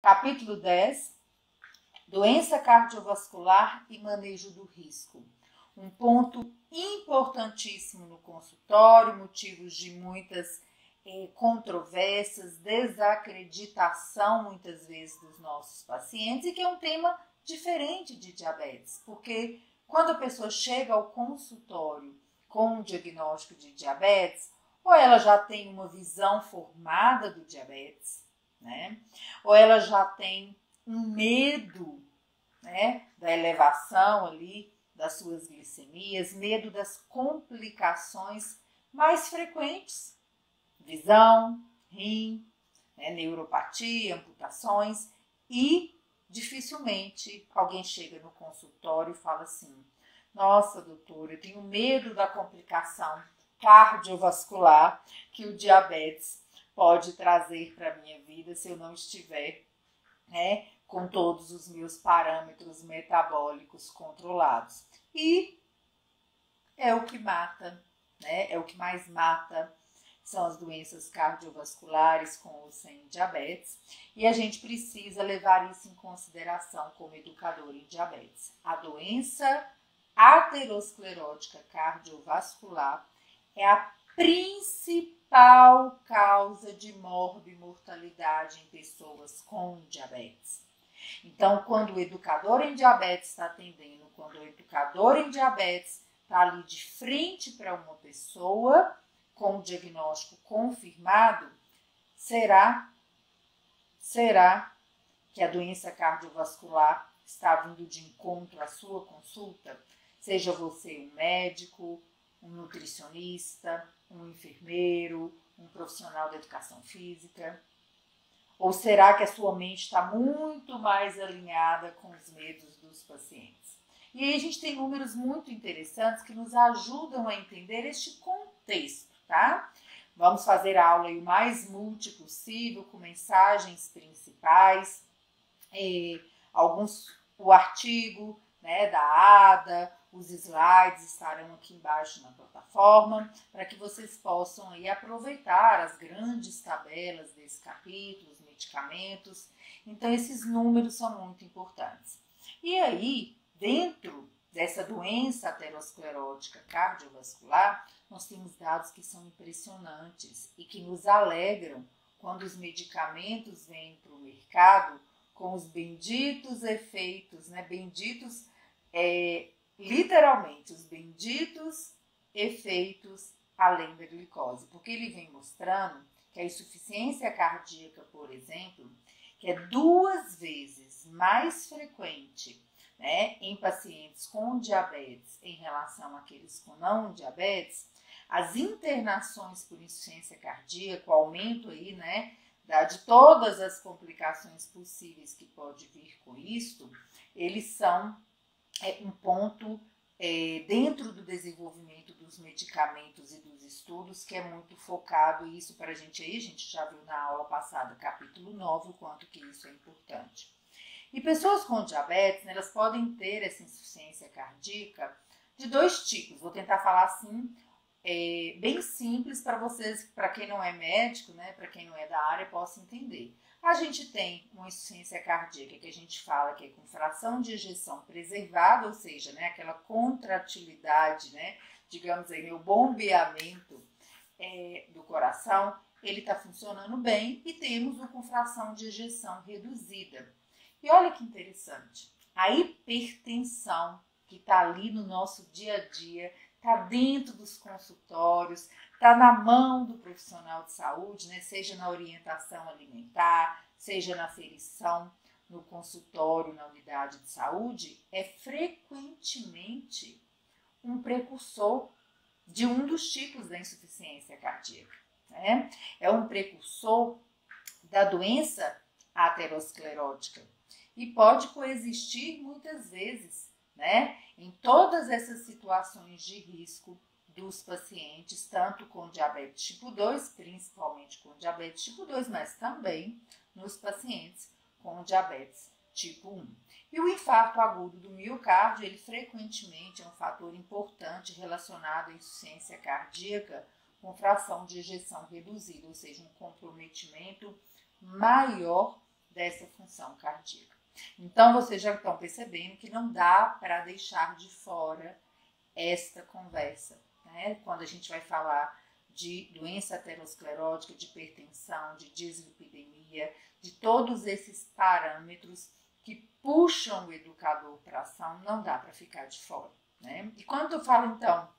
Capítulo 10, doença cardiovascular e manejo do risco. Um ponto importantíssimo no consultório, motivos de muitas controvérsias, desacreditação muitas vezes dos nossos pacientes, e que é um tema diferente de diabetes, porque quando a pessoa chega ao consultório com um diagnóstico de diabetes, ou ela já tem uma visão formada do diabetes, né? Ou ela já tem um medo, né, da elevação ali das suas glicemias, medo das complicações mais frequentes, visão, rim, né, neuropatia, amputações, e dificilmente alguém chega no consultório e fala assim: nossa, doutora, eu tenho medo da complicação cardiovascular que o diabetes pode trazer para a minha vida se eu não estiver, né, com todos os meus parâmetros metabólicos controlados. E é o que mata, né? É o que mais mata, são as doenças cardiovasculares com ou sem diabetes, e a gente precisa levar isso em consideração como educador em diabetes. A doença aterosclerótica cardiovascular é a principal causa de morbimortalidade em pessoas com diabetes. Então, quando o educador em diabetes está atendendo, quando o educador em diabetes está ali de frente para uma pessoa com o diagnóstico confirmado, será que a doença cardiovascular está vindo de encontro à sua consulta? Seja você um médico, um nutricionista, um enfermeiro, um profissional da educação física? Ou será que a sua mente está muito mais alinhada com os medos dos pacientes? E aí a gente tem números muito interessantes que nos ajudam a entender este contexto, tá? Vamos fazer a aula o mais multi possível, com mensagens principais, o artigo, né, da ADA, os slides estarão aqui embaixo na plataforma, para que vocês possam aí aproveitar as grandes tabelas desse capítulo, os medicamentos. Então, esses números são muito importantes. E aí, dentro dessa doença aterosclerótica cardiovascular, nós temos dados que são impressionantes e que nos alegram quando os medicamentos vêm para o mercado com os benditos efeitos, né? Benditos, literalmente, os benditos efeitos além da glicose, porque ele vem mostrando que a insuficiência cardíaca, por exemplo, que é 2 vezes mais frequente, né, em pacientes com diabetes em relação àqueles com não diabetes, as internações por insuficiência cardíaca, o aumento aí, né, de todas as complicações possíveis que pode vir com isto, eles são um ponto dentro do desenvolvimento dos medicamentos e dos estudos que é muito focado, e isso para a gente já viu na aula passada, capítulo 9, o quanto que isso é importante. E pessoas com diabetes, né, elas podem ter essa insuficiência cardíaca de 2 tipos. Vou tentar falar assim, bem simples para vocês, para quem não é médico, né, para quem não é da área, possa entender. A gente tem uma insuficiência cardíaca que a gente fala que é com fração de ejeção preservada, ou seja, né, aquela contratilidade, né, digamos aí, o bombeamento do coração, ele está funcionando bem, e temos o com fração de ejeção reduzida. E olha que interessante, a hipertensão que está ali no nosso dia a dia, está dentro dos consultórios, está na mão do profissional de saúde, né? Seja na orientação alimentar, seja na aferição no consultório, na unidade de saúde, é frequentemente um precursor de um dos tipos da insuficiência cardíaca, né? É um precursor da doença aterosclerótica e pode coexistir muitas vezes, né, em todas essas situações de risco dos pacientes, tanto com diabetes tipo 2, principalmente com diabetes tipo 2, mas também nos pacientes com diabetes tipo 1. E o infarto agudo do miocárdio, ele frequentemente é um fator importante relacionado à insuficiência cardíaca com fração de ejeção reduzida, ou seja, um comprometimento maior dessa função cardíaca. Então, vocês já estão percebendo que não dá para deixar de fora esta conversa, né? Quando a gente vai falar de doença aterosclerótica, de hipertensão, de dislipidemia, de todos esses parâmetros que puxam o educador para a ação, não dá para ficar de fora, né? E quando eu falo, então,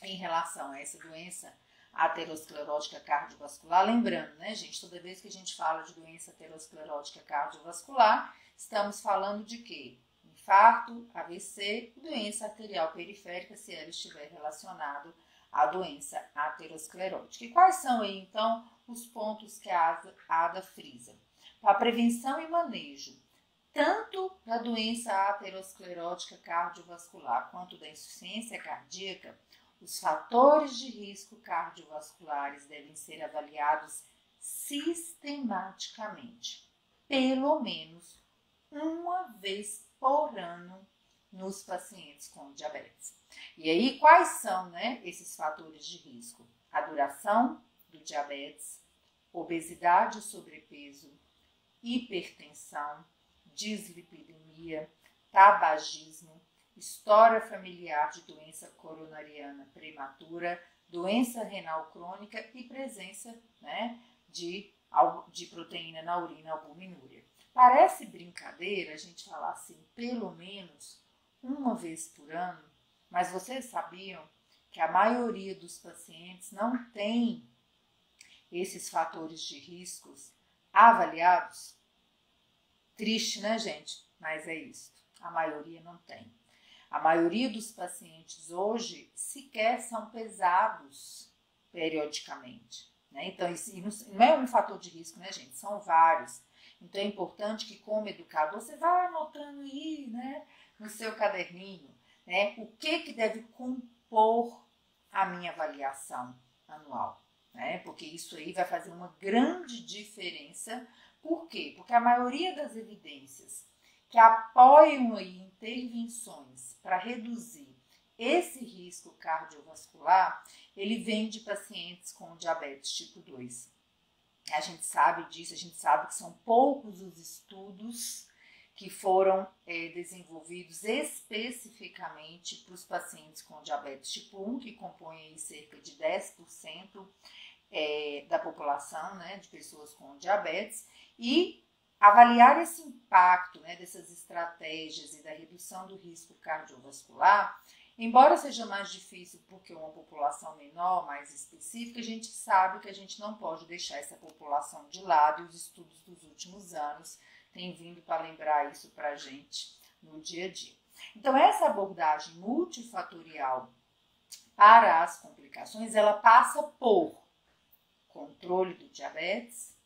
em relação a essa doença aterosclerótica cardiovascular, lembrando, né, gente, toda vez que a gente fala de doença aterosclerótica cardiovascular, estamos falando de quê? Infarto, AVC e doença arterial periférica, se ela estiver relacionada à doença aterosclerótica. E quais são aí, então, os pontos que a ADA frisa? Para a prevenção e manejo, tanto da doença aterosclerótica cardiovascular quanto da insuficiência cardíaca, os fatores de risco cardiovasculares devem ser avaliados sistematicamente, pelo menos uma vez por ano nos pacientes com diabetes. E aí, quais são, né, esses fatores de risco? A duração do diabetes, obesidade e sobrepeso, hipertensão, dislipidemia, tabagismo, história familiar de doença coronariana prematura, doença renal crônica e presença, né, de proteína na urina, albuminúria. Parece brincadeira a gente falar assim, pelo menos uma vez por ano, mas vocês sabiam que a maioria dos pacientes não tem esses fatores de riscos avaliados? Triste, né, gente? Mas é isso. A maioria não tem. A maioria dos pacientes hoje sequer são pesados periodicamente, né? Então, isso não é um fator de risco, né, gente? São vários. Então, é importante que, como educador, você vá anotando aí, né, no seu caderninho, né, o que deve compor a minha avaliação anual, né? Porque isso aí vai fazer uma grande diferença. Por quê? Porque a maioria das evidências que apoiam aí intervenções para reduzir esse risco cardiovascular, ele vem de pacientes com diabetes tipo 2. A gente sabe disso, a gente sabe que são poucos os estudos que foram desenvolvidos especificamente para os pacientes com diabetes tipo 1, que compõem aí cerca de 10% da população, né, de pessoas com diabetes, e avaliar esse impacto, né, dessas estratégias e da redução do risco cardiovascular, embora seja mais difícil porque é uma população menor, mais específica, a gente sabe que a gente não pode deixar essa população de lado, e os estudos dos últimos anos têm vindo para lembrar isso para a gente no dia a dia. Então, essa abordagem multifatorial para as complicações, ela passa por controle do diabetes,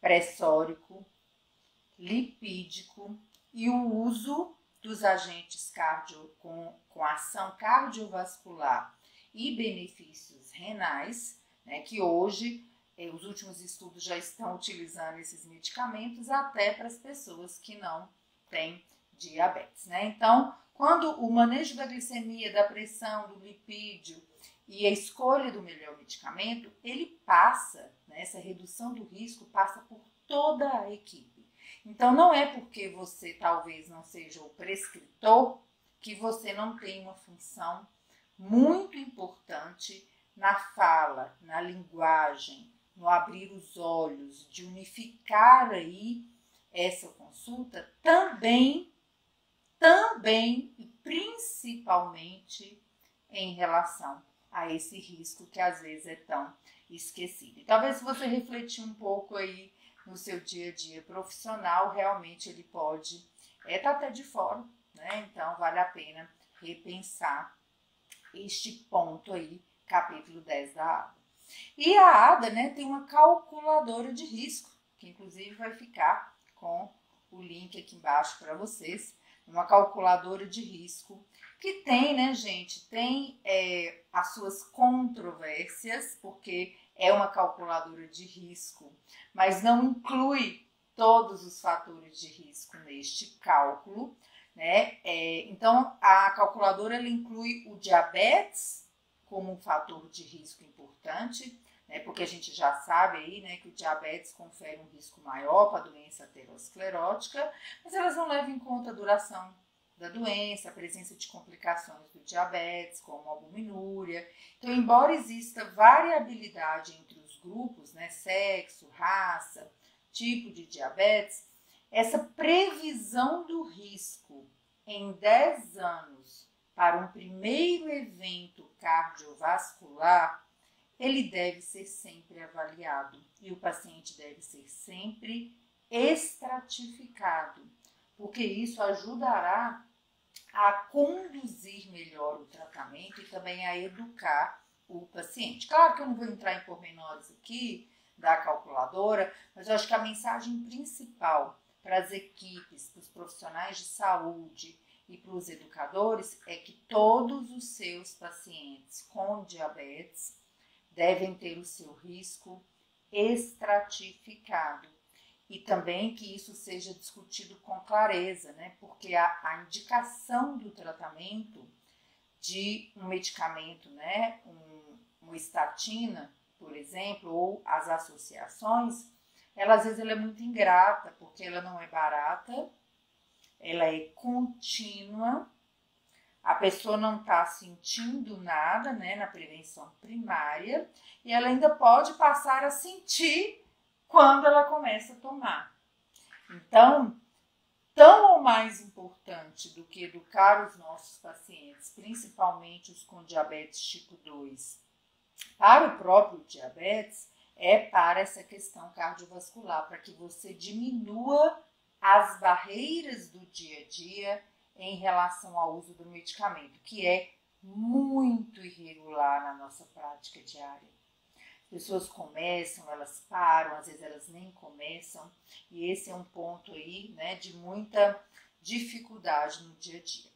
pressórico, lipídico e o uso dos agentes com ação cardiovascular e benefícios renais, né, que hoje os últimos estudos já estão utilizando esses medicamentos até para as pessoas que não têm diabetes, né? Então, quando o manejo da glicemia, da pressão, do lipídio e a escolha do melhor medicamento, ele passa, né, essa redução do risco passa por toda a equipe. Então, não é porque você talvez não seja o prescritor que você não tem uma função muito importante na fala, na linguagem, no abrir os olhos, de unificar aí essa consulta também e principalmente em relação a esse risco que às vezes é tão esquecido. E talvez se você refletir um pouco aí no seu dia a dia profissional, realmente ele pode estar até de fora, né? Então vale a pena repensar este ponto aí, capítulo 10 da ADA. E a ADA, né, tem uma calculadora de risco, que inclusive vai ficar com o link aqui embaixo para vocês, uma calculadora de risco que tem, né, gente, tem as suas controvérsias, porque é uma calculadora de risco, mas não inclui todos os fatores de risco neste cálculo, né? Então, a calculadora ela inclui o diabetes como um fator de risco importante, porque a gente já sabe aí, né, que o diabetes confere um risco maior para a doença aterosclerótica, mas elas não levam em conta a duração da doença, a presença de complicações do diabetes, como albuminúria. Então, embora exista variabilidade entre os grupos, né, sexo, raça, tipo de diabetes, essa previsão do risco em 10 anos para um primeiro evento cardiovascular, ele deve ser sempre avaliado e o paciente deve ser sempre estratificado, porque isso ajudará a conduzir melhor o tratamento e também a educar o paciente. Claro que eu não vou entrar em pormenores aqui da calculadora, mas eu acho que a mensagem principal para as equipes, para os profissionais de saúde e para os educadores é que todos os seus pacientes com diabetes devem ter o seu risco estratificado e também que isso seja discutido com clareza, né? Porque a indicação do tratamento de um medicamento, né? Uma estatina, por exemplo, ou as associações, ela às vezes ela é muito ingrata, porque ela não é barata, ela é contínua, a pessoa não está sentindo nada, né, na prevenção primária, e ela ainda pode passar a sentir quando ela começa a tomar. Então, tão ou mais importante do que educar os nossos pacientes, principalmente os com diabetes tipo 2, para o próprio diabetes, é para essa questão cardiovascular, para que você diminua as barreiras do dia a dia em relação ao uso do medicamento, que é muito irregular na nossa prática diária. As pessoas começam, elas param, às vezes elas nem começam, e esse é um ponto aí, né, de muita dificuldade no dia a dia.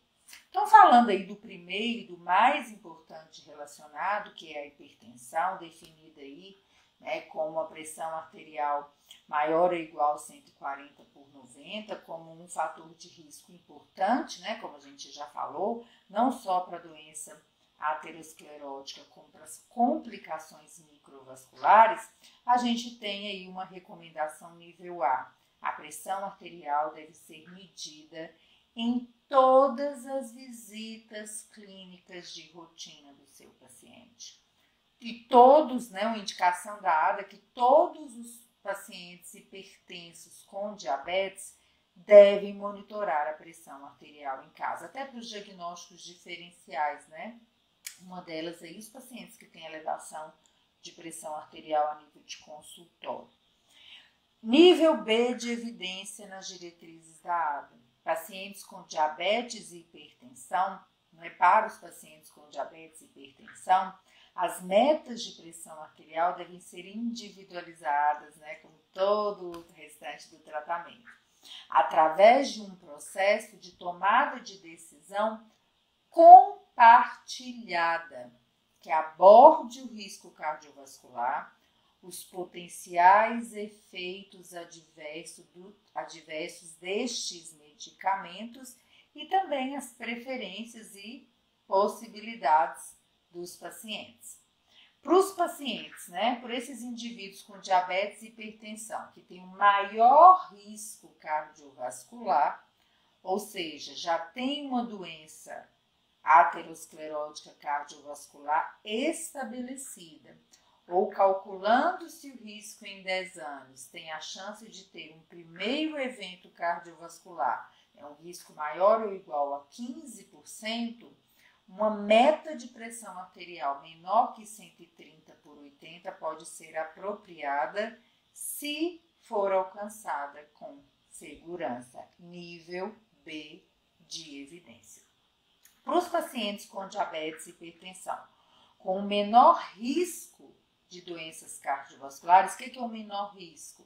Então, falando aí do primeiro e do mais importante relacionado, que é a hipertensão, definida aí, né, como a pressão arterial maior ou igual a 140/90, como um fator de risco importante, né, como a gente já falou, não só para a doença aterosclerótica, como para as complicações microvasculares, a gente tem aí uma recomendação nível A. A pressão arterial deve ser medida em todas as visitas clínicas de rotina do seu paciente. E todos, né, uma indicação da ADA que todos os pacientes hipertensos com diabetes devem monitorar a pressão arterial em casa, até para os diagnósticos diferenciais, né? Uma delas aí, os pacientes que têm elevação de pressão arterial a nível de consultório. Nível B de evidência nas diretrizes da ADA. Pacientes com diabetes e hipertensão, né, para os pacientes com diabetes e hipertensão, as metas de pressão arterial devem ser individualizadas, né, como todo o restante do tratamento, através de um processo de tomada de decisão compartilhada, que aborde o risco cardiovascular, os potenciais efeitos adversos destes medicamentos e também as preferências e possibilidades dos pacientes. Para os pacientes, né, por esses indivíduos com diabetes e hipertensão, que têm um maior risco cardiovascular, ou seja, já tem uma doença aterosclerótica cardiovascular estabelecida, ou calculando-se o risco em 10 anos, tem a chance de ter um primeiro evento cardiovascular, um risco maior ou igual a 15%, uma meta de pressão arterial menor que 130/80 pode ser apropriada se for alcançada com segurança. Nível B de evidência. Para os pacientes com diabetes e hipertensão, com o menor risco de doenças cardiovasculares, o que é o menor risco?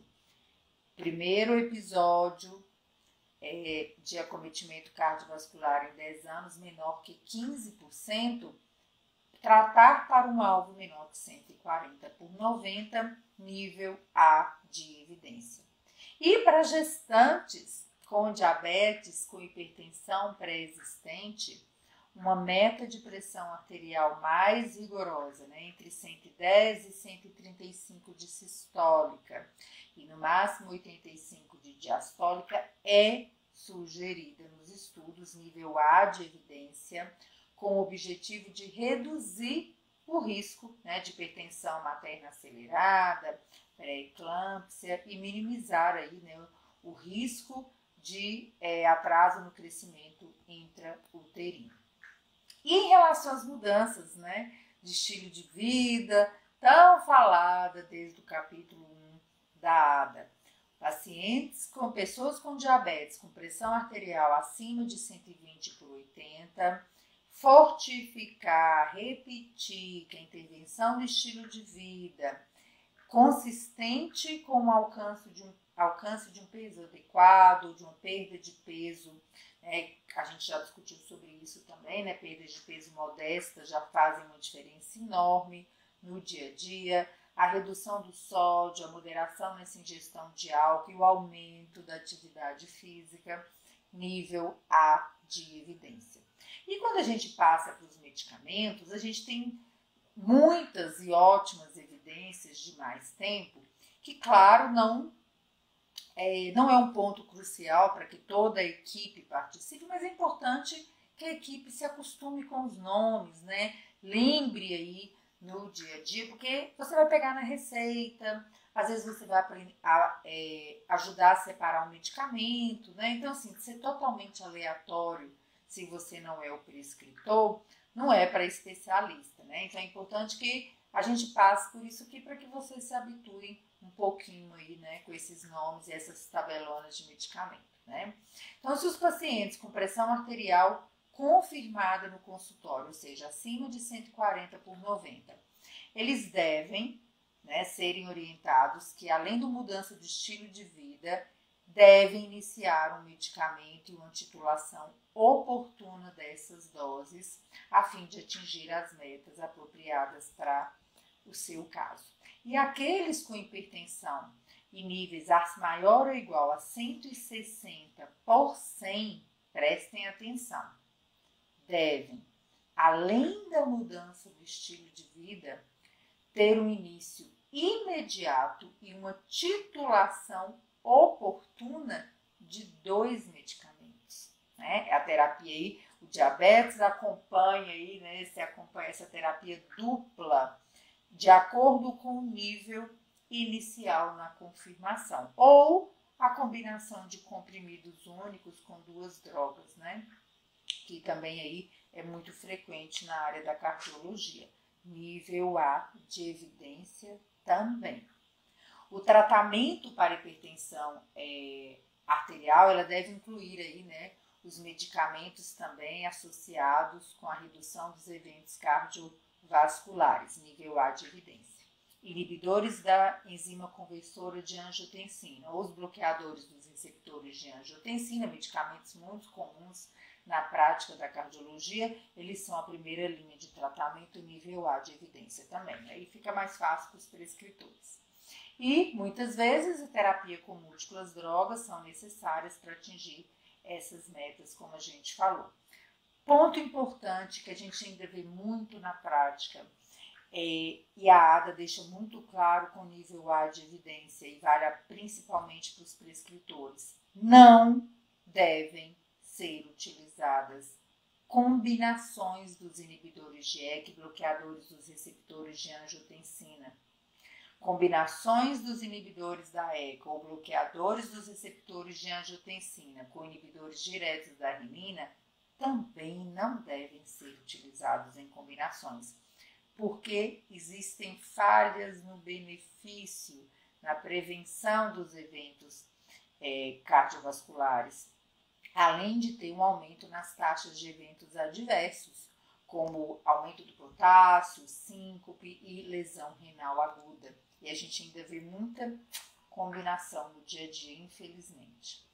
Primeiro episódio de acometimento cardiovascular em 10 anos menor que 15%, tratar para um alvo menor que 140/90, nível A de evidência. E para gestantes com diabetes, com hipertensão pré-existente, uma meta de pressão arterial mais rigorosa, né, entre 110 e 135 de sistólica e no máximo 85 de diastólica é sugerida nos estudos nível A de evidência, com o objetivo de reduzir o risco, né, de hipertensão materna acelerada, pré-eclâmpsia e minimizar aí, né, o risco de atraso no crescimento intrauterino. E em relação às mudanças, né, de estilo de vida, tão falada desde o capítulo 1 da ADA, pessoas com diabetes com pressão arterial acima de 120/80, fortificar, repetir que a intervenção do estilo de vida consistente com o alcance de um peso adequado, de uma perda de peso, a gente já discutiu sobre isso também, né? Perdas de peso modestas já fazem uma diferença enorme no dia a dia. A redução do sódio, a moderação nessa ingestão de álcool e o aumento da atividade física, nível A de evidência. E quando a gente passa para os medicamentos, a gente tem muitas e ótimas evidências de mais tempo, que claro, não é um ponto crucial para que toda a equipe participe, mas é importante que a equipe se acostume com os nomes, né? Lembre aí no dia a dia, porque você vai pegar na receita, às vezes você vai ajudar a separar um medicamento, né? Então, assim, ser totalmente aleatório, se você não é o prescritor, não é para especialista, né? Então, é importante que a gente passe por isso aqui para que você se habitue um pouquinho aí, né, com esses nomes e essas tabelonas de medicamento, né? Então, se os pacientes com pressão arterial confirmada no consultório, ou seja, acima de 140/90, eles devem, né, serem orientados que, além da mudança de estilo de vida, devem iniciar um medicamento e uma titulação oportuna dessas doses, a fim de atingir as metas apropriadas para o seu caso. E aqueles com hipertensão em níveis maior ou igual a 160/100, prestem atenção, devem, além da mudança do estilo de vida, ter um início imediato e uma titulação oportuna de 2 medicamentos, né? A terapia aí, o diabetes acompanha aí, né? Se acompanha essa terapia dupla de acordo com o nível inicial na confirmação, ou a combinação de comprimidos únicos com 2 drogas, né? Que também aí é muito frequente na área da cardiologia. Nível A de evidência também. O tratamento para hipertensão arterial, ela deve incluir aí, né, os medicamentos também associados com a redução dos eventos cardiovasculares, nível A de evidência. Inibidores da enzima conversora de angiotensina, ou os bloqueadores dos receptores de angiotensina, medicamentos muito comuns na prática da cardiologia, eles são a primeira linha de tratamento nível A de evidência também. Aí fica mais fácil para os prescritores. E, muitas vezes, a terapia com múltiplas drogas são necessárias para atingir essas metas, como a gente falou. Ponto importante que a gente ainda vê muito na prática, e a ADA deixa muito claro com nível A de evidência, e vale principalmente para os prescritores, não devem ser utilizadas combinações dos inibidores de EC, bloqueadores dos receptores de angiotensina. Combinações dos inibidores da ECA ou bloqueadores dos receptores de angiotensina com inibidores diretos da renina também não devem ser utilizados em combinações, porque existem falhas no benefício, na prevenção dos eventos cardiovasculares, além de ter um aumento nas taxas de eventos adversos, como aumento do potássio, síncope e lesão renal aguda. E a gente ainda vê muita combinação no dia a dia, infelizmente.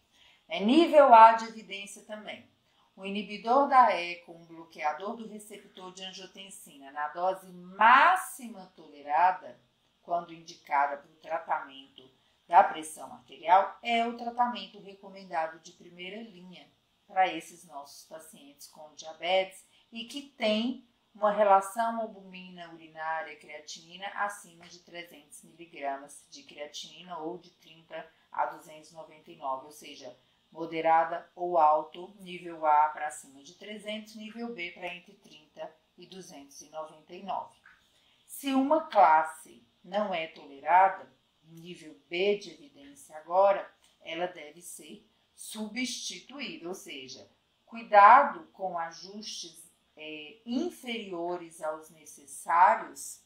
Nível A de evidência também. O inibidor da ECA, um bloqueador do receptor de angiotensina, na dose máxima tolerada, quando indicada para o tratamento da pressão arterial, é o tratamento recomendado de primeira linha para esses nossos pacientes com diabetes e que tem uma relação albumina urinária creatinina acima de 300 miligramas de creatinina ou de 30 a 299, ou seja, moderada ou alto, nível A para acima de 300, nível B para entre 30 e 299. Se uma classe não é tolerada, nível B de evidência agora, ela deve ser substituída, ou seja, cuidado com ajustes inferiores aos necessários,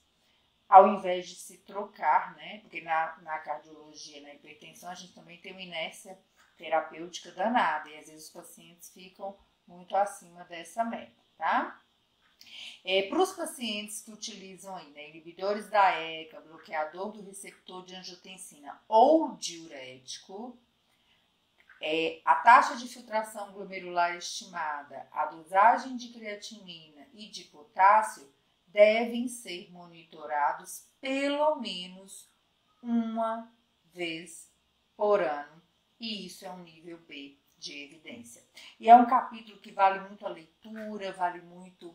ao invés de se trocar, né? Porque na cardiologia, na hipertensão, a gente também tem uma inércia terapêutica danada e às vezes os pacientes ficam muito acima dessa meta, tá? Para os pacientes que utilizam aí, né, inibidores da ECA, bloqueador do receptor de angiotensina ou diurético, a taxa de filtração glomerular estimada, a dosagem de creatinina e de potássio devem ser monitorados pelo menos uma vez por ano. E isso é um nível B de evidência. E é um capítulo que vale muito a leitura, vale muito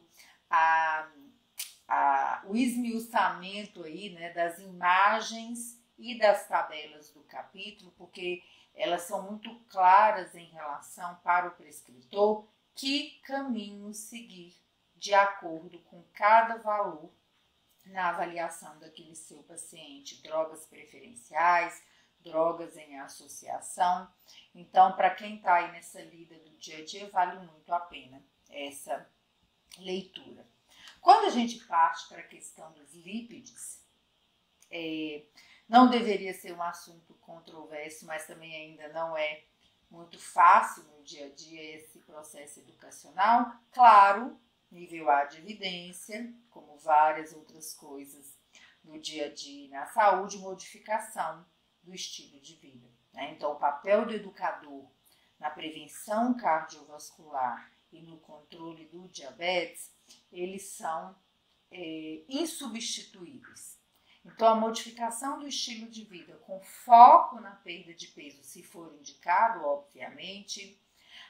o esmiuçamento aí, né, das imagens e das tabelas do capítulo, porque elas são muito claras em relação para o prescritor que caminho seguir de acordo com cada valor na avaliação daquele seu paciente, drogas preferenciais, drogas em associação. Então, para quem está aí nessa lida do dia a dia, vale muito a pena essa leitura. Quando a gente parte para a questão dos lípides, não deveria ser um assunto controverso, mas também ainda não é muito fácil no dia a dia esse processo educacional. Claro, nível A de evidência, como várias outras coisas no dia a dia na saúde, modificação do estilo de vida, né? Então, o papel do educador na prevenção cardiovascular e no controle do diabetes, eles são insubstituíveis. Então, a modificação do estilo de vida com foco na perda de peso, se for indicado, obviamente,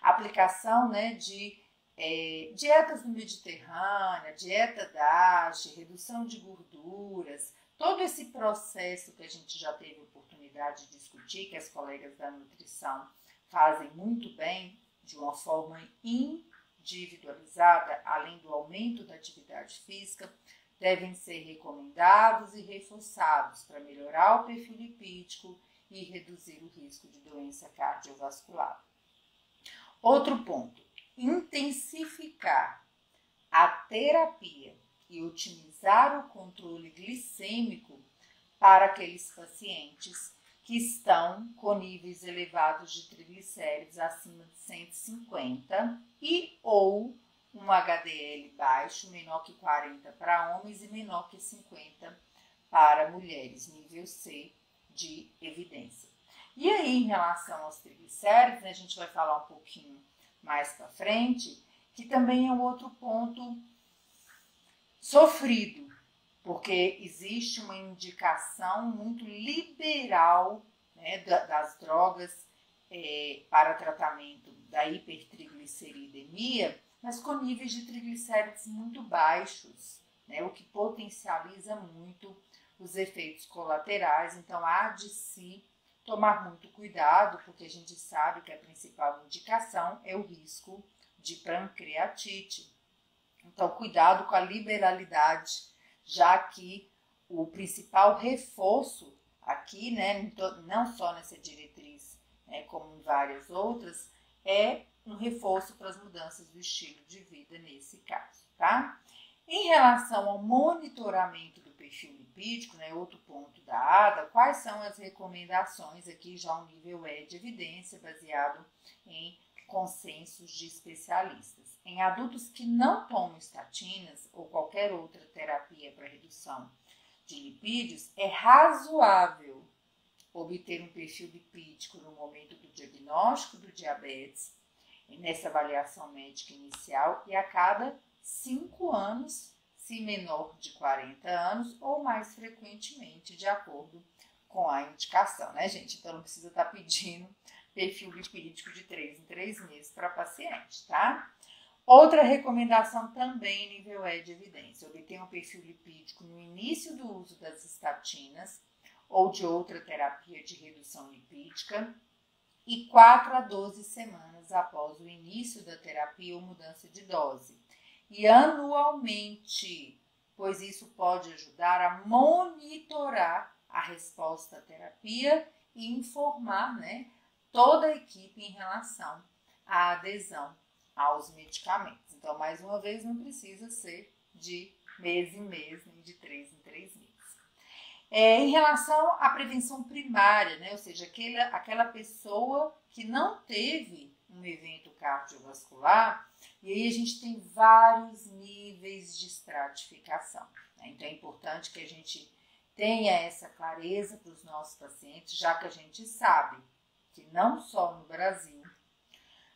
a aplicação, né, de dietas no Mediterrâneo, dieta DASH, redução de gorduras, todo esse processo que a gente já teve oportunidade de discutir, que as colegas da nutrição fazem muito bem, de uma forma individualizada, além do aumento da atividade física, devem ser recomendados e reforçados para melhorar o perfil lipídico e reduzir o risco de doença cardiovascular. Outro ponto, intensificar a terapia e otimizar o controle glicêmico para aqueles pacientes que estão com níveis elevados de triglicéridos acima de 150 e ou um HDL baixo, menor que 40 para homens e menor que 50 para mulheres, nível C de evidência. E aí, em relação aos triglicéridos, né, a gente vai falar um pouquinho mais para frente, que também é um outro ponto sofrido, porque existe uma indicação muito liberal, né, das drogas para tratamento da hipertrigliceridemia, mas com níveis de triglicéridos muito baixos, né, o que potencializa muito os efeitos colaterais. Então, há de se tomar muito cuidado, porque a gente sabe que a principal indicação é o risco de pancreatite. Então, cuidado com a liberalidade, já que o principal reforço aqui, né, não só nessa diretriz, né, como em várias outras, é um reforço para as mudanças do estilo de vida nesse caso, tá? Em relação ao monitoramento do perfil lipídico, né, outro ponto da ADA, quais são as recomendações aqui, já um nível E de evidência, baseado em consensos de especialistas. Em adultos que não tomam estatinas ou qualquer outra terapia para redução de lipídios, é razoável obter um perfil lipídico no momento do diagnóstico do diabetes, nessa avaliação médica inicial, e a cada 5 anos, se menor de 40 anos, ou mais frequentemente, de acordo com a indicação, né, gente? Então, não precisa estar pedindo perfil lipídico de 3 em 3 meses para paciente, tá? Outra recomendação também nível E de evidência, obter um perfil lipídico no início do uso das estatinas ou de outra terapia de redução lipídica e 4 a 12 semanas após o início da terapia ou mudança de dose. E anualmente, pois isso pode ajudar a monitorar a resposta à terapia e informar, né, toda a equipe em relação à adesão aos medicamentos. Então, mais uma vez, não precisa ser de mês em mês, nem de 3 em 3 meses. Em relação à prevenção primária, né, ou seja, aquela pessoa que não teve um evento cardiovascular, e aí a gente tem vários níveis de estratificação, né? Então é importante que a gente tenha essa clareza para os nossos pacientes, já que a gente sabe que não só no Brasil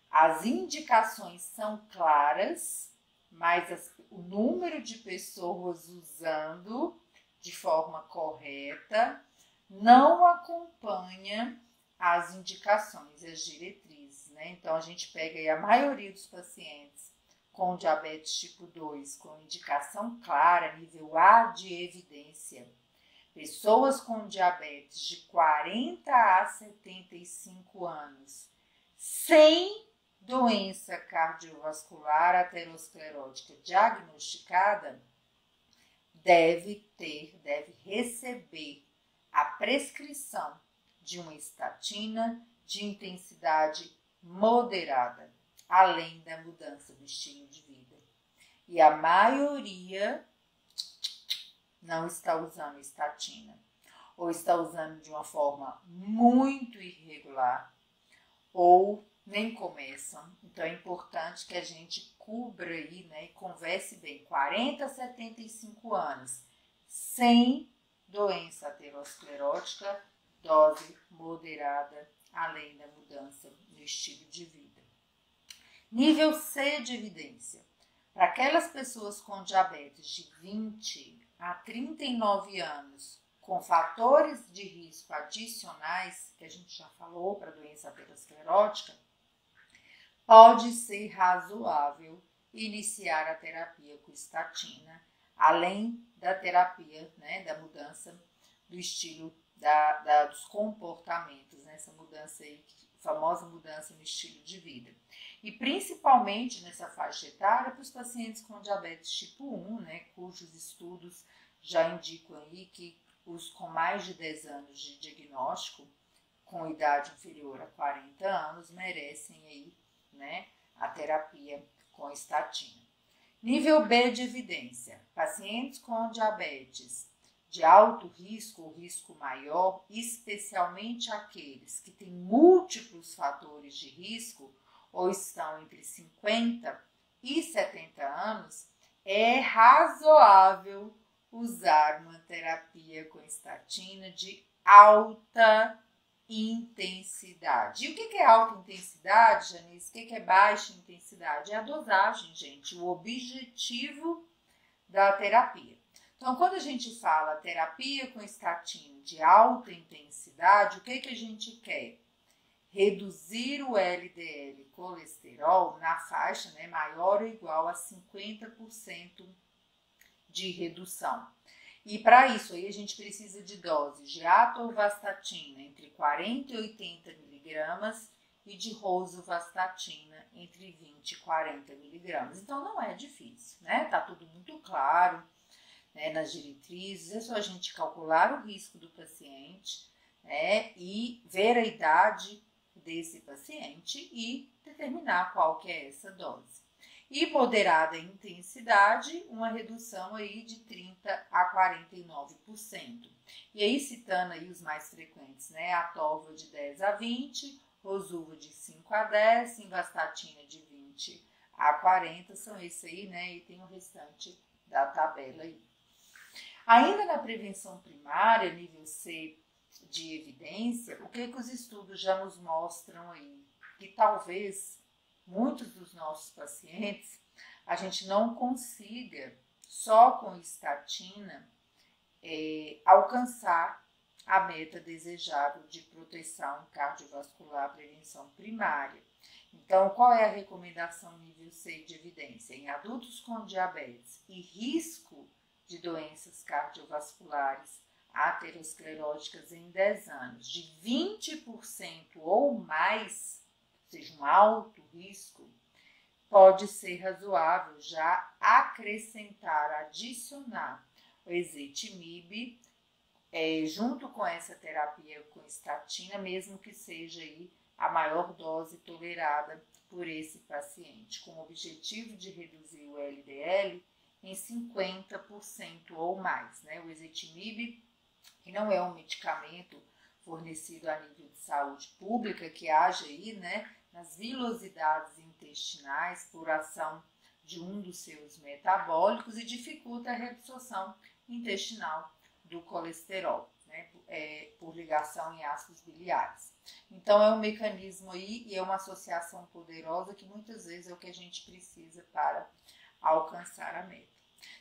as indicações são claras, mas o número de pessoas usando de forma correta não acompanha as indicações e as diretrizes, né? Então, a gente pega aí a maioria dos pacientes com diabetes tipo 2, com indicação clara, nível A de evidência. Pessoas com diabetes de 40 a 75 anos, sem doença cardiovascular aterosclerótica diagnosticada, deve receber a prescrição de uma estatina de intensidade moderada, além da mudança do estilo de vida. E a maioria não está usando estatina, ou está usando de uma forma muito irregular, ou nem começam. Então é importante que a gente cubra aí, né, e converse bem, 40 a 75 anos, sem doença aterosclerótica, dose moderada, além da mudança no estilo de vida. Nível C de evidência. Para aquelas pessoas com diabetes de 20 a 39 anos, com fatores de risco adicionais, que a gente já falou para a doença aterosclerótica, pode ser razoável iniciar a terapia com estatina, além da terapia, né, da mudança do estilo, dos comportamentos, né, essa mudança aí, famosa mudança no estilo de vida. E principalmente nessa faixa etária para os pacientes com diabetes tipo 1, né, cujos estudos já indicam aí que os com mais de 10 anos de diagnóstico, com idade inferior a 40 anos, merecem aí, né, a terapia com estatina. Nível B de evidência. Pacientes com diabetes de alto risco ou risco maior, especialmente aqueles que têm múltiplos fatores de risco ou estão entre 50 e 70 anos, é razoável usar uma terapia com estatina de alta intensidade. E o que é alta intensidade, Janice? O que é baixa intensidade? É a dosagem, gente, o objetivo da terapia. Então, quando a gente fala terapia com estatina de alta intensidade, o que a gente quer? Reduzir o LDL colesterol na faixa, né, maior ou igual a 50% de redução. E para isso aí a gente precisa de doses de atorvastatina entre 40 e 80 miligramas e de rosuvastatina entre 20 e 40 miligramas. Então não é difícil, né? Tá tudo muito claro, né, nas diretrizes, é só a gente calcular o risco do paciente, né, e ver a idade desse paciente e determinar qual que é essa dose. E moderada intensidade, uma redução aí de 30 a 49%. E aí citando aí os mais frequentes, né, atorva de 10 a 20, rosuva de 5 a 10, simvastatina de 20 a 40, são esses aí, né, e tem o restante da tabela aí. Ainda na prevenção primária, nível C de evidência, o que os estudos já nos mostram aí? Que talvez muitos dos nossos pacientes a gente não consiga, só com estatina, alcançar a meta desejável de proteção cardiovascular prevenção primária. Então, qual é a recomendação nível C de evidência? Em adultos com diabetes e risco de doenças cardiovasculares ateroscleróticas em 10 anos de 20% ou mais, ou seja, um alto risco, pode ser razoável já adicionar o ezetimibe junto com essa terapia com estatina, mesmo que seja aí a maior dose tolerada por esse paciente, com o objetivo de reduzir o LDL em 50% ou mais, né? O ezetimibe, que não é um medicamento fornecido a nível de saúde pública, que age aí, né, nas vilosidades intestinais por ação de um dos seus metabólicos e dificulta a reabsorção intestinal do colesterol, né, por ligação em ácidos biliares. Então é um mecanismo aí e é uma associação poderosa que muitas vezes é o que a gente precisa para alcançar a meta.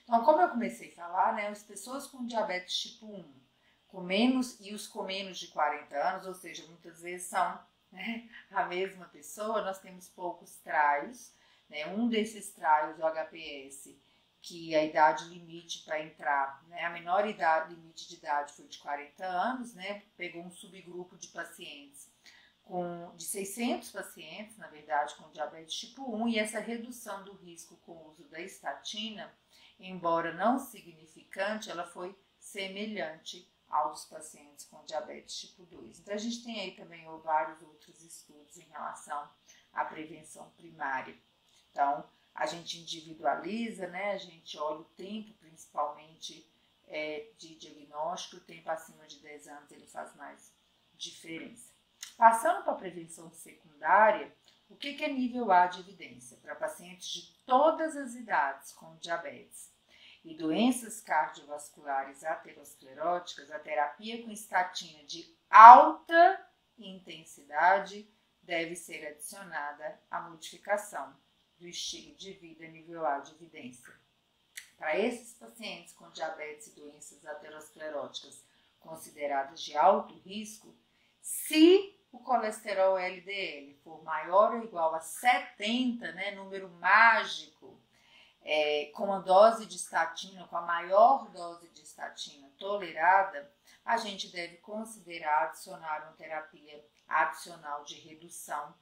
Então, como eu comecei a falar, né, as pessoas com diabetes tipo 1 com menos de 40 anos, ou seja, muitas vezes são, né, a mesma pessoa, nós temos poucos trials, né, um desses trials, o HPS, que a idade limite para entrar, né, a menor limite de idade foi de 40 anos, né, pegou um subgrupo de pacientes, de 600 pacientes, na verdade, com diabetes tipo 1, e essa redução do risco com o uso da estatina, embora não significante, ela foi semelhante aos pacientes com diabetes tipo 2. Então, a gente tem aí também vários outros estudos em relação à prevenção primária. Então, a gente individualiza, né? A gente olha o tempo, principalmente, de diagnóstico. O tempo acima de 10 anos, ele faz mais diferença. Passando para a prevenção secundária, o que é nível A de evidência? Para pacientes de todas as idades com diabetes e doenças cardiovasculares ateroscleróticas, a terapia com estatina de alta intensidade deve ser adicionada à modificação do estilo de vida nível A de evidência. Para esses pacientes com diabetes e doenças ateroscleróticas consideradas de alto risco, se o colesterol LDL for maior ou igual a 70, né, número mágico, com a dose de estatina, com a maior dose de estatina tolerada, a gente deve considerar adicionar uma terapia adicional de redução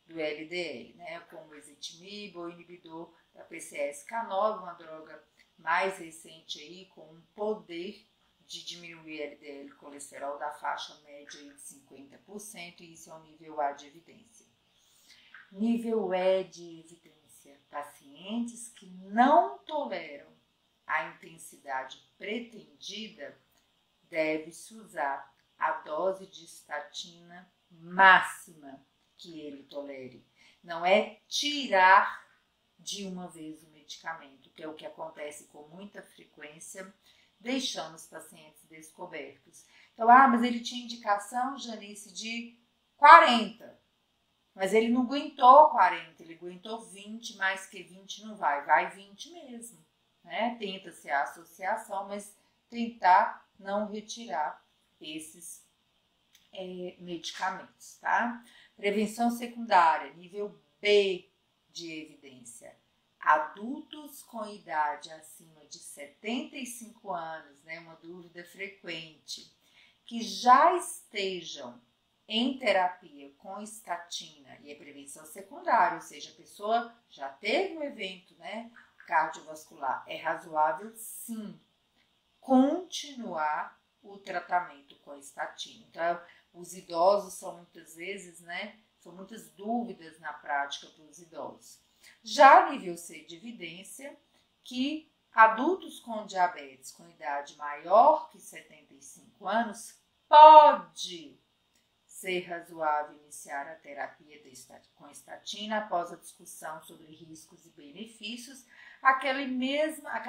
do LDL, né, como o ezetimibe ou inibidor da PCSK9, uma droga mais recente aí, com um poder de diminuir LDL colesterol da faixa média de 50%, e isso é o nível A de evidência. Nível E de evidência. Pacientes que não toleram a intensidade pretendida, deve-se usar a dose de estatina máxima que ele tolere. Não é tirar de uma vez o medicamento, que é o que acontece com muita frequência, deixando os pacientes descobertos. Então, mas ele tinha indicação, Janice, de 40. Mas ele não aguentou 40, ele aguentou 20, mais que 20 não vai 20 mesmo, né? Tenta-se a associação, mas tentar não retirar esses medicamentos, tá? Prevenção secundária, nível B de evidência. Adultos com idade acima de 75 anos, né? Uma dúvida frequente, que já estejam em terapia com estatina e a prevenção secundária, ou seja, a pessoa já teve um evento, né, cardiovascular, é razoável sim continuar o tratamento com a estatina. Então, os idosos são muitas vezes, né, são muitas dúvidas na prática para os idosos. Já nível C de evidência, que adultos com diabetes com idade maior que 75 anos pode ser razoável iniciar a terapia com estatina após a discussão sobre riscos e benefícios, aquela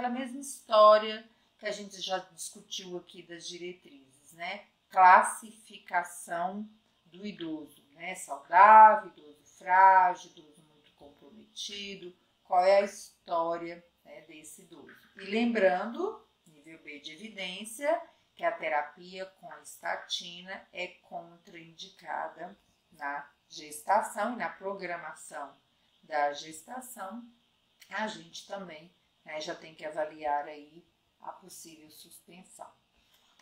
mesma história que a gente já discutiu aqui das diretrizes, né? Classificação do idoso, né? Saudável, idoso frágil, idoso muito comprometido, qual é a história, né, desse idoso. E lembrando, nível B de evidência, que a terapia com estatina é contraindicada na gestação e na programação da gestação, a gente também, né, já tem que avaliar aí a possível suspensão.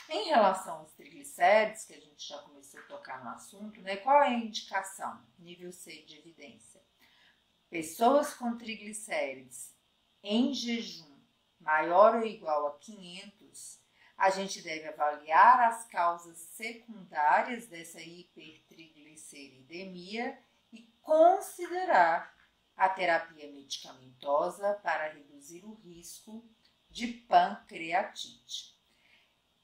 Em relação aos triglicéridos, que a gente já começou a tocar no assunto, né, qual é a indicação? Nível C de evidência. Pessoas com triglicéridos em jejum maior ou igual a 500, a gente deve avaliar as causas secundárias dessa hipertrigliceridemia e considerar a terapia medicamentosa para reduzir o risco de pancreatite.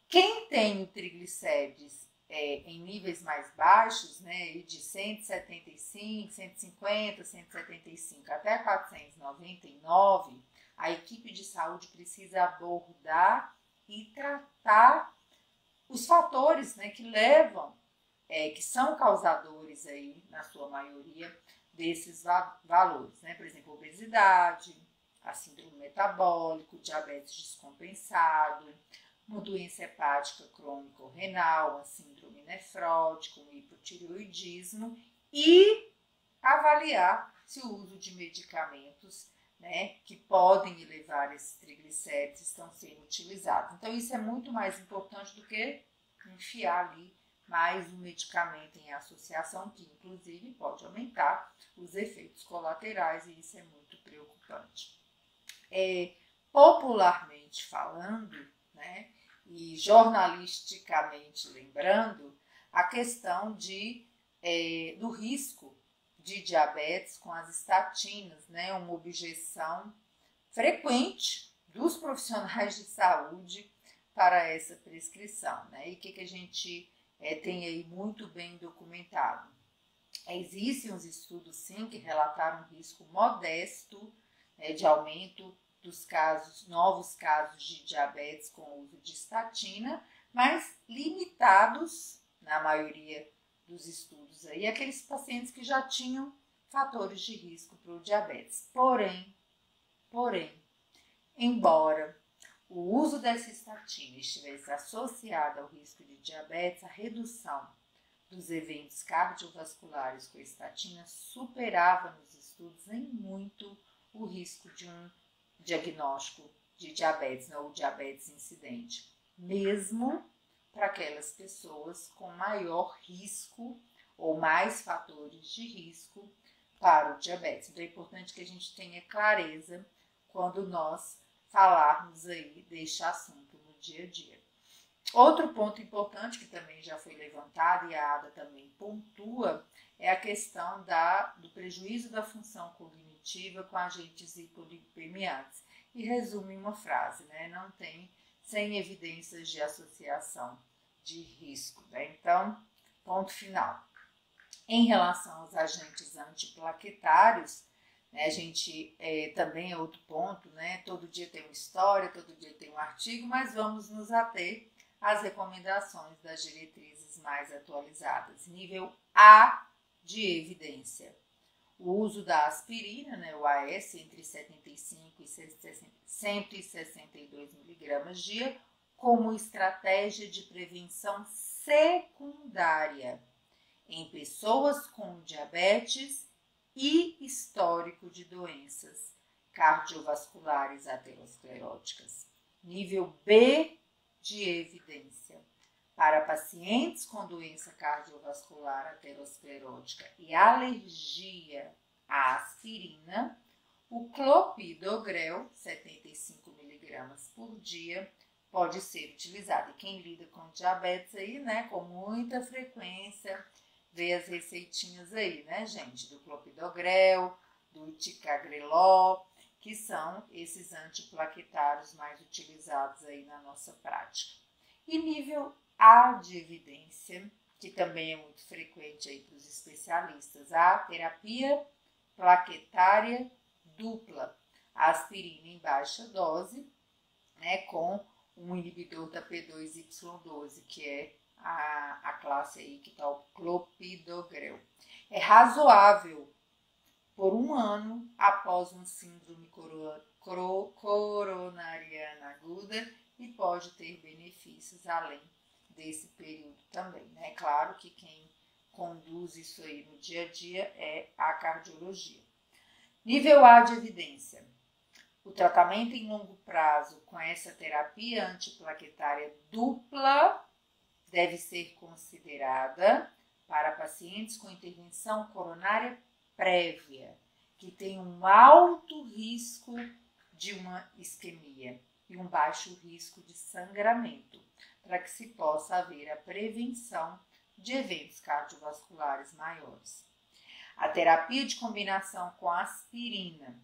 Quem tem o triglicérides em níveis mais baixos, né, de 175, 150, 175 até 499, a equipe de saúde precisa abordar e tratar os fatores, né, que levam, que são causadores aí, na sua maioria, desses valores, né? Por exemplo, obesidade, a síndrome metabólica, diabetes descompensado, uma doença hepática crônico-renal, uma síndrome nefrótica, um hipotireoidismo e avaliar se o uso de medicamentos, né, que podem elevar esses triglicéridos estão sendo utilizados. Então, isso é muito mais importante do que enfiar ali mais um medicamento em associação, que inclusive pode aumentar os efeitos colaterais, e isso é muito preocupante. Popularmente falando, né, e jornalisticamente lembrando, a questão do risco de diabetes com as estatinas, né, uma objeção frequente dos profissionais de saúde para essa prescrição, né? E o que a gente tem aí muito bem documentado? Existem uns estudos, sim, que relataram um risco modesto, né, de aumento dos novos casos de diabetes com o uso de estatina, mas limitados, na maioria dos estudos, aí, aqueles pacientes que já tinham fatores de risco para o diabetes. Porém, embora o uso dessa estatina estivesse associado ao risco de diabetes, a redução dos eventos cardiovasculares com a estatina superava nos estudos em muito o risco de um diagnóstico de diabetes, ou diabetes incidente, mesmo para aquelas pessoas com maior risco ou mais fatores de risco para o diabetes. Então é importante que a gente tenha clareza quando nós falarmos aí deste assunto no dia a dia. Outro ponto importante que também já foi levantado e a ADA também pontua é a questão do prejuízo da função cognitiva com agentes hipolipemiantes. E resume uma frase, né? Não tem, sem evidências de associação de risco, né? Então, ponto final. Em relação aos agentes antiplaquetários, né, a gente também é outro ponto, né? Todo dia tem uma história, todo dia tem um artigo, mas vamos nos ater às recomendações das diretrizes mais atualizadas. Nível A de evidência. O uso da aspirina, né, o AS, entre 75 e 162 mg dia, como estratégia de prevenção secundária em pessoas com diabetes e histórico de doenças cardiovasculares ateroscleróticas. Nível B de evidência. Para pacientes com doença cardiovascular aterosclerótica e alergia à aspirina, o clopidogrel, 75 mg por dia, pode ser utilizado. E quem lida com diabetes aí, né, com muita frequência, vê as receitinhas aí, né, gente, do clopidogrel, do ticagrelor, que são esses antiplaquetários mais utilizados aí na nossa prática. E nível A de evidência, que também é muito frequente aí para os especialistas, a terapia plaquetária dupla, a aspirina em baixa dose, né, com um inibidor da P2Y12, que é a classe aí que está o clopidogrel. É razoável por 1 ano após uma síndrome coronariana aguda e pode ter benefícios além desse período também, né? Claro que quem conduz isso aí no dia a dia é a cardiologia. Nível A de evidência. O tratamento em longo prazo com essa terapia antiplaquetária dupla deve ser considerada para pacientes com intervenção coronária prévia, que tem um alto risco de uma isquemia e um baixo risco de sangramento, para que se possa haver a prevenção de eventos cardiovasculares maiores. A terapia de combinação com aspirina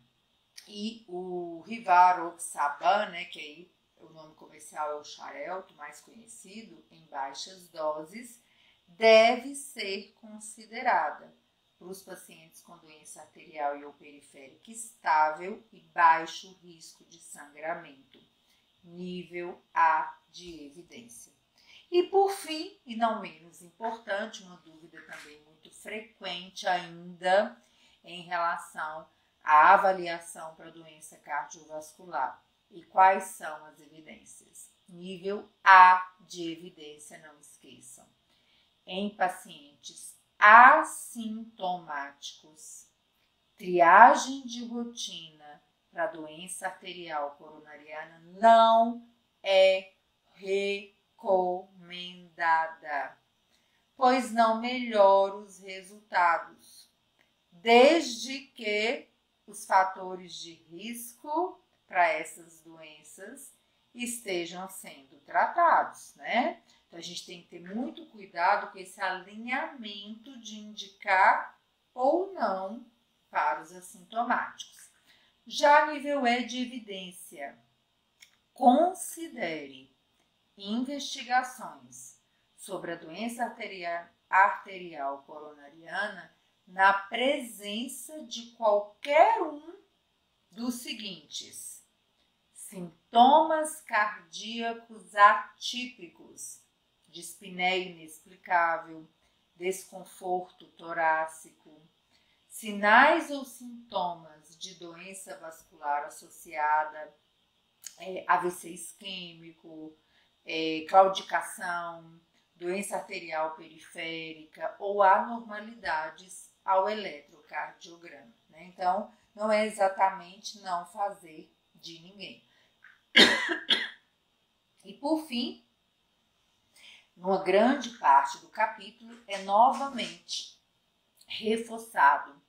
e o rivaroxaban, né, que aí o nome comercial é o Xarelto, mais conhecido, em baixas doses, deve ser considerada para os pacientes com doença arterial e ou periférica estável e baixo risco de sangramento, nível A de evidência. E por fim, e não menos importante, uma dúvida também muito frequente ainda em relação à avaliação para doença cardiovascular. E quais são as evidências? Nível A de evidência, não esqueçam. Em pacientes assintomáticos, triagem de rotina para doença arterial coronariana não é recomendada, pois não melhora os resultados, desde que os fatores de risco para essas doenças estejam sendo tratados, né? Então, a gente tem que ter muito cuidado com esse alinhamento de indicar ou não para os assintomáticos. Já nível E de evidência, considere investigações sobre a doença arterial coronariana na presença de qualquer um dos seguintes: sintomas cardíacos atípicos, dispneia inexplicável, desconforto torácico, sinais ou sintomas de doença vascular associada, AVC isquêmico, claudicação, doença arterial periférica ou anormalidades ao eletrocardiograma, né? Então, não é exatamente não fazer de ninguém. E por fim, numa grande parte do capítulo, é novamente reforçado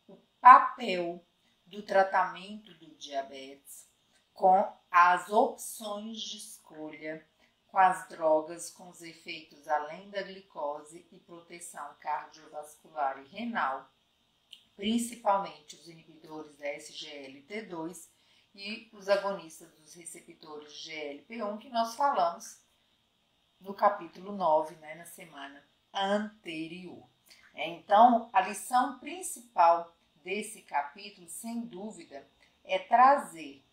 o papel do tratamento do diabetes com as opções de escolha, com as drogas com os efeitos além da glicose e proteção cardiovascular e renal, principalmente os inibidores da SGLT2 e os agonistas dos receptores de GLP-1, que nós falamos no capítulo 9, né, na semana anterior. Então, a lição principal desse capítulo, sem dúvida, é trazer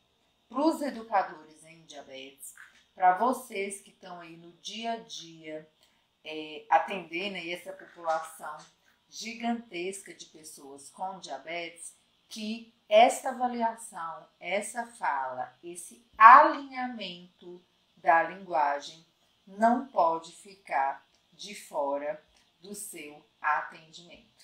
para os educadores em diabetes, para vocês que estão aí no dia a dia, atendendo aí essa população gigantesca de pessoas com diabetes, que esta avaliação, essa fala, esse alinhamento da linguagem não pode ficar de fora do seu atendimento.